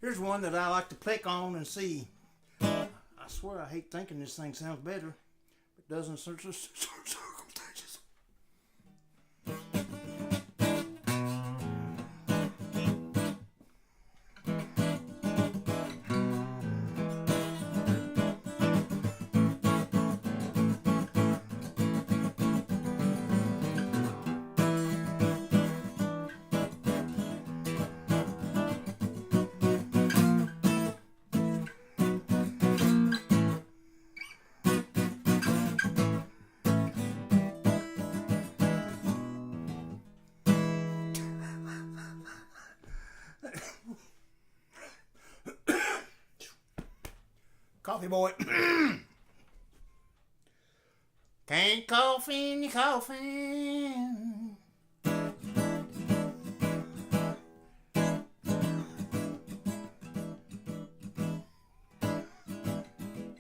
Here's one that I like to click on and see. I swear I hate thinking this thing sounds better. It doesn't circumstances. Coffee boy. Can't coffee in your coffin.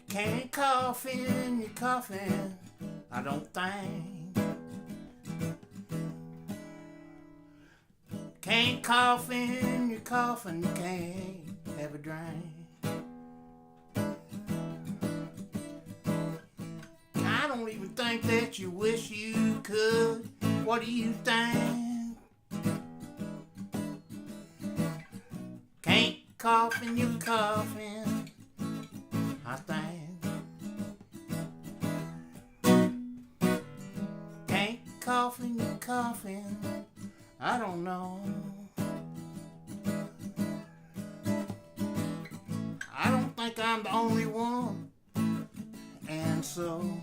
Can't coffee in your coffin, I don't think. Can't coffee in your coffin, you can't have a drink. I don't even think that you wish you could. What do you think? Can't cough in your coffin, I think. Can't cough in your coffin, I don't know. I don't think I'm the only one, and so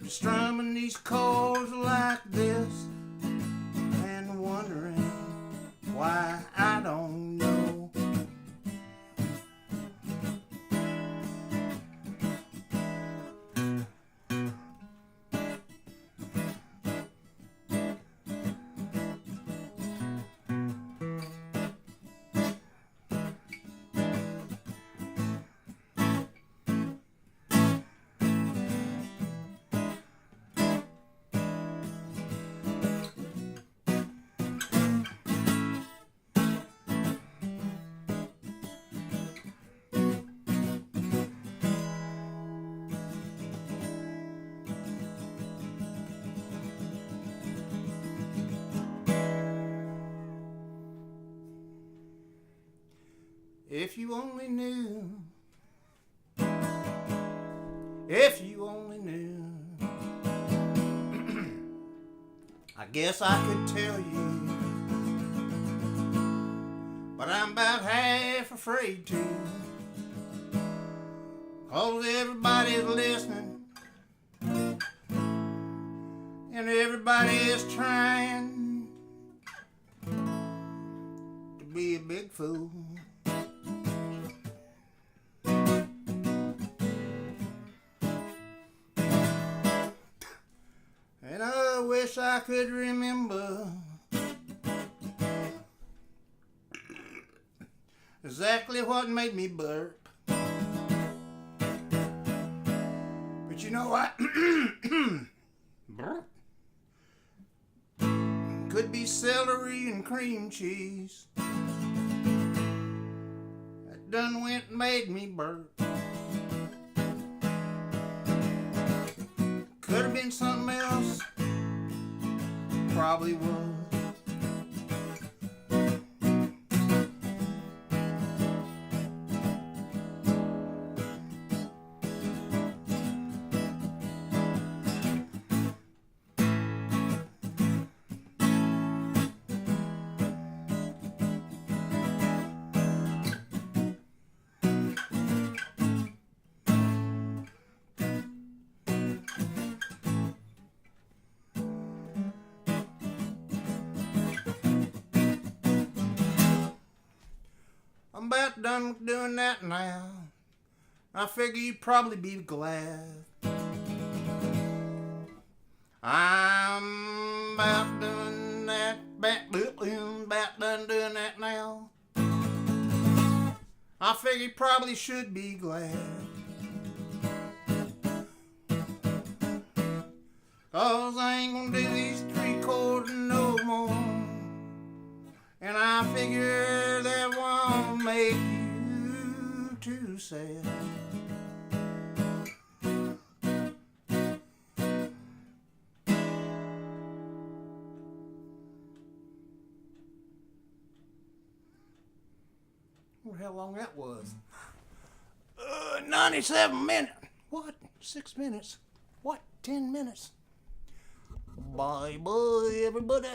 strumming these chords like this and wondering why I don't know. If you only knew, if you only knew, I guess I could tell you, but I'm about half afraid to, 'cause everybody's listening, and everybody is trying to be a big fool. And I wish I could remember exactly what made me burp. But you know what? Burp. Could be celery and cream cheese. That done went and made me burp. Could have been something else. Probably was. I'm about done doing that now. I figure you'd probably be glad. I'm about doing that, about done doing that now. I figure you probably should be glad. 'Cause I ain't gonna do these 3 chords no more. And I figure that won't make you too sad. I wonder how long that was. 97 minutes. What? 6 minutes? What? 10 minutes? Bye bye, everybody.